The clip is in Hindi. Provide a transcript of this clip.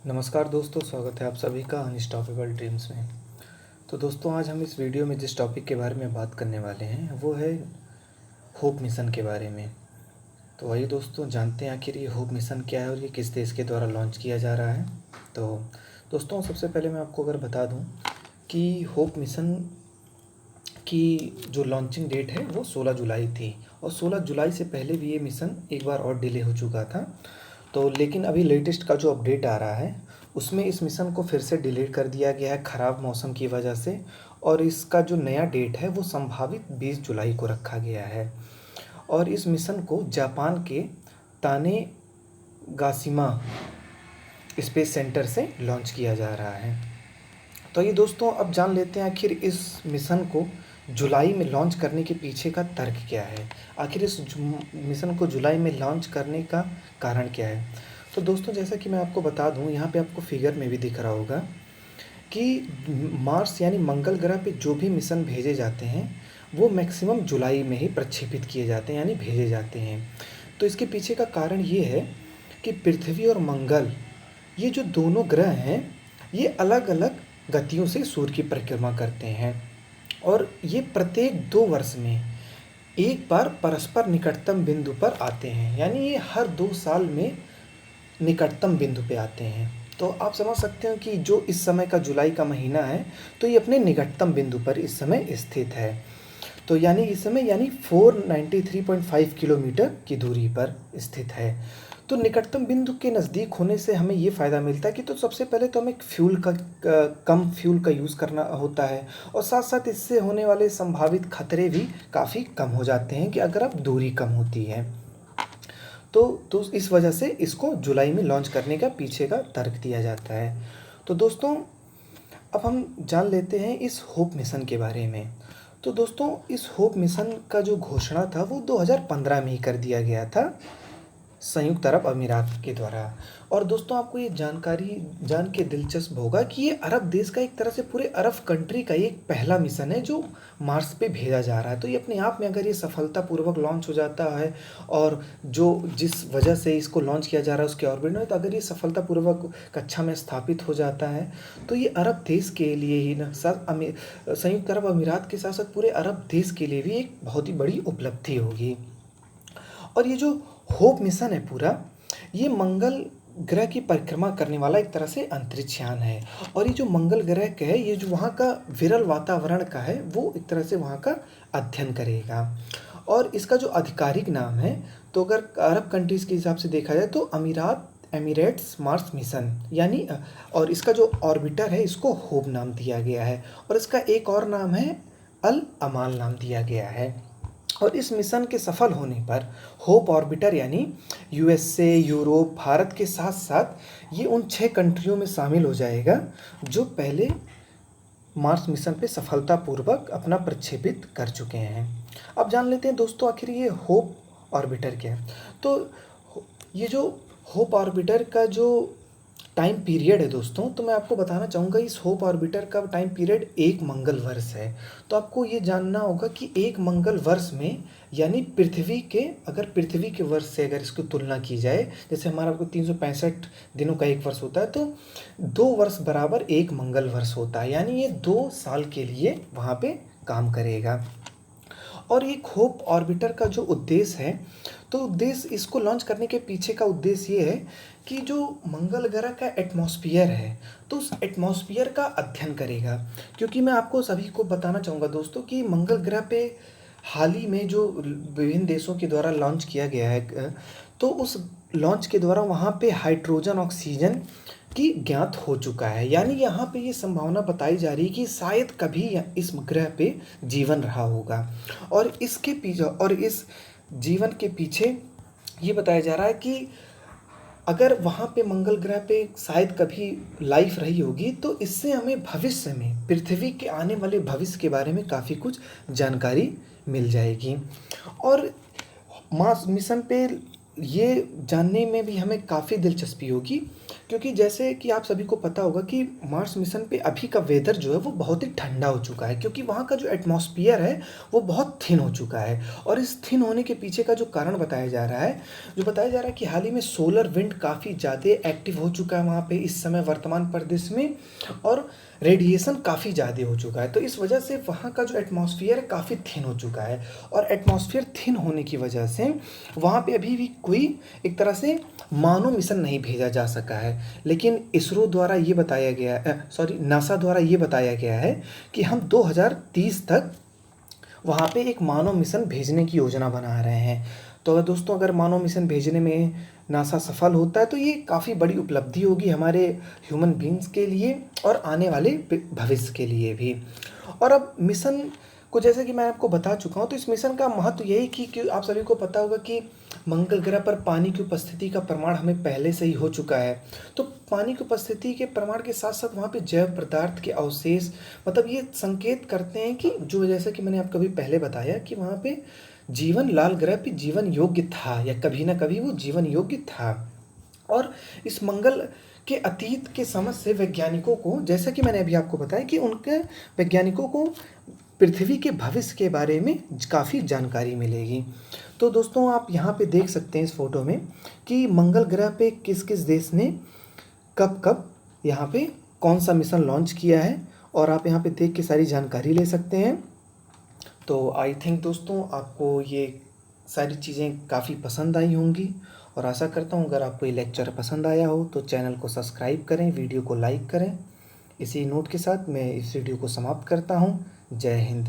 नमस्कार दोस्तों, स्वागत है आप सभी का अनस्टॉपेबल ड्रीम्स में। तो दोस्तों, आज हम इस वीडियो में जिस टॉपिक के बारे में बात करने वाले हैं वो है होप मिशन के बारे में। तो आइए दोस्तों, जानते हैं आखिर ये होप मिशन क्या है और ये किस देश के द्वारा लॉन्च किया जा रहा है। तो दोस्तों, सबसे पहले मैं आपको अगर बता दूं कि होप मिशन की जो लॉन्चिंग डेट है वो 16 जुलाई थी, और 16 जुलाई से पहले भी ये मिशन एक बार और डिले हो चुका था। तो लेकिन अभी लेटेस्ट का जो अपडेट आ रहा है उसमें इस मिशन को फिर से डिले कर दिया गया है ख़राब मौसम की वजह से, और इसका जो नया डेट है वो संभावित 20 जुलाई को रखा गया है। और इस मिशन को जापान के तानेगाशिमा स्पेस सेंटर से लॉन्च किया जा रहा है। तो ये दोस्तों, अब जान लेते हैं आखिर इस मिशन को जुलाई में लॉन्च करने के पीछे का तर्क क्या है। आखिर इस मिशन को जुलाई में लॉन्च करने का कारण क्या है। तो दोस्तों, जैसा कि मैं आपको बता दूं, यहाँ पे आपको फिगर में भी दिख रहा होगा कि मार्स यानी मंगल ग्रह पे जो भी मिशन भेजे जाते हैं वो मैक्सिमम जुलाई में ही प्रक्षेपित किए जाते हैं, यानी भेजे जाते हैं। तो इसके पीछे का कारण ये है कि पृथ्वी और मंगल, ये जो दोनों ग्रह हैं, ये अलग अलग गतियों से सूर्य की परिक्रमा करते हैं, और ये प्रत्येक 2 वर्ष में एक बार परस्पर निकटतम बिंदु पर आते हैं, यानी ये हर 2 साल में निकटतम बिंदु पे आते हैं। तो आप समझ सकते हो कि जो इस समय का जुलाई का महीना है, तो ये अपने निकटतम बिंदु पर इस समय स्थित है। तो यानी इस समय 493.5 किलोमीटर की दूरी पर स्थित है। तो निकटतम बिंदु के नज़दीक होने से हमें ये फ़ायदा मिलता है कि तो सबसे पहले तो हमें कम फ्यूल का यूज़ करना होता है, और साथ साथ इससे होने वाले संभावित खतरे भी काफ़ी कम हो जाते हैं कि अगर अब दूरी कम होती है। तो इस वजह से इसको जुलाई में लॉन्च करने का पीछे का तर्क दिया जाता है। तो दोस्तों, अब हम जान लेते हैं इस होप मिशन के बारे में। तो दोस्तों, इस होप मिशन का जो घोषणा था वो 2015 में ही कर दिया गया था संयुक्त अरब अमीरात के द्वारा। और दोस्तों, आपको ये जानकारी जान के दिलचस्प होगा कि ये अरब देश का एक तरह से पूरे अरब कंट्री का एक पहला मिशन है जो मार्स पे भेजा जा रहा है। तो ये अपने आप में अगर ये सफलतापूर्वक लॉन्च हो जाता है, और जो जिस वजह से इसको लॉन्च किया जा रहा है उसके ऑर्बिट में, तो अगर ये सफलतापूर्वक कक्षा में स्थापित हो जाता है तो ये अरब देश के लिए ही न संयुक्त अरब अमीरात के साथ साथ पूरे अरब देश के लिए भी एक बहुत ही बड़ी उपलब्धि होगी। और ये जो होप मिशन है पूरा, ये मंगल ग्रह की परिक्रमा करने वाला एक तरह से अंतरिक्ष यान है। और ये जो मंगल ग्रह का है, ये जो वहाँ का विरल वातावरण का है, वो एक तरह से वहाँ का अध्ययन करेगा। और इसका जो आधिकारिक नाम है, तो अगर अरब कंट्रीज़ के हिसाब से देखा जाए तो एमिरेट्स मार्स मिशन यानी, और इसका जो ऑर्बिटर है इसको होप नाम दिया गया है, और इसका एक और नाम है अल अमाल नाम दिया गया है। और इस मिशन के सफल होने पर होप ऑर्बिटर यानी यूएसए, यूरोप, भारत के साथ साथ ये उन 6 कंट्रियों में शामिल हो जाएगा जो पहले मार्स मिशन पे सफलतापूर्वक अपना प्रक्षेपित कर चुके हैं। अब जान लेते हैं दोस्तों, आखिर ये होप ऑर्बिटर क्या है। तो ये जो होप ऑर्बिटर का जो टाइम पीरियड है दोस्तों, तो मैं आपको बताना चाहूँगा इस होप ऑर्बिटर का टाइम पीरियड 1 मंगल वर्ष है। तो आपको ये जानना होगा कि 1 मंगल वर्ष में, यानी अगर पृथ्वी के वर्ष से अगर इसकी तुलना की जाए, जैसे हमारा 365 दिनों का एक वर्ष होता है, तो 2 वर्ष बराबर 1 मंगल वर्ष होता है, यानी ये 2 साल के लिए वहाँ पे काम करेगा। और ये होप ऑर्बिटर का जो उद्देश्य है, तो उद्देश्य इसको लॉन्च करने के पीछे का उद्देश्य ये है कि जो मंगल ग्रह का एटमॉस्फेयर है, तो उस एटमॉस्फेयर का अध्ययन करेगा। क्योंकि मैं आपको सभी को बताना चाहूँगा दोस्तों कि मंगल ग्रह पे हाल ही में जो विभिन्न देशों के द्वारा लॉन्च किया गया है, तो उस लॉन्च के द्वारा वहाँ पे हाइड्रोजन, ऑक्सीजन की ज्ञात हो चुका है। यानी यहाँ पे ये संभावना बताई जा रही है कि शायद कभी इस ग्रह पे जीवन रहा होगा। और इस जीवन के पीछे ये बताया जा रहा है कि अगर वहाँ पे मंगल ग्रह पे शायद कभी लाइफ रही होगी, तो इससे हमें भविष्य में पृथ्वी के आने वाले भविष्य के बारे में काफ़ी कुछ जानकारी मिल जाएगी। और मार्स मिशन पे ये जानने में भी हमें काफ़ी दिलचस्पी होगी, क्योंकि जैसे कि आप सभी को पता होगा कि मार्स मिशन पे अभी का वेदर जो है वो बहुत ही ठंडा हो चुका है, क्योंकि वहाँ का जो एटमॉस्फेयर है वो बहुत थिन हो चुका है। और इस थिन होने के पीछे का जो कारण बताया जा रहा है, जो बताया जा रहा है कि हाल ही में सोलर विंड काफ़ी ज़्यादा एक्टिव हो चुका है वहाँ पे इस समय वर्तमान परिदृश्य में, और रेडिएशन काफ़ी ज़्यादा हो चुका है। तो इस वजह से वहाँ का जो एटमॉस्फेयर है काफ़ी थिन हो चुका है, और एटमॉस्फेयर थिन होने की वजह से वहाँ पे अभी भी कोई एक तरह से मानव मिशन नहीं भेजा जा सका है। लेकिन इसरो द्वारा ये बताया गया, सॉरी, नासा द्वारा ये बताया गया है कि हम 2030 तक वहाँ पे एक मानव मिशन भेजने की योजना बना रहे हैं। तो अगर दोस्तों, अगर मानव मिशन भेजने में नासा सफल होता है तो ये काफ़ी बड़ी उपलब्धि होगी हमारे ह्यूमन बींग्स के लिए और आने वाले भविष्य के लिए भी। और अब मिशन को जैसे कि मैं आपको बता चुका हूँ, तो इस मिशन का महत्व यही कि आप सभी को पता होगा कि मंगल ग्रह पर पानी की उपस्थिति का प्रमाण हमें पहले से ही हो चुका है। तो पानी की उपस्थिति के प्रमाण के साथ साथ वहाँ पे जैव पदार्थ के अवशेष, मतलब ये संकेत करते हैं कि जो, जैसे कि मैंने आपको अभी पहले बताया कि वहाँ पे जीवन, लाल ग्रह पे जीवन योग्य था, या कभी ना कभी वो जीवन योग्य था। और इस मंगल के अतीत के समझ से वैज्ञानिकों को, जैसा कि मैंने अभी आपको बताया कि उनके वैज्ञानिकों को पृथ्वी के भविष्य के बारे में काफ़ी जानकारी मिलेगी। तो दोस्तों, आप यहाँ पे देख सकते हैं इस फोटो में कि मंगल ग्रह पे किस किस देश ने कब कब यहाँ पे कौन सा मिशन लॉन्च किया है, और आप यहाँ पे देख के सारी जानकारी ले सकते हैं। तो आई थिंक दोस्तों, आपको ये सारी चीज़ें काफ़ी पसंद आई होंगी, और आशा करता हूँ अगर आपको ये लेक्चर पसंद आया हो तो चैनल को सब्सक्राइब करें, वीडियो को लाइक करें। इसी नोट के साथ मैं इस वीडियो को समाप्त करता हूँ। जय हिंद।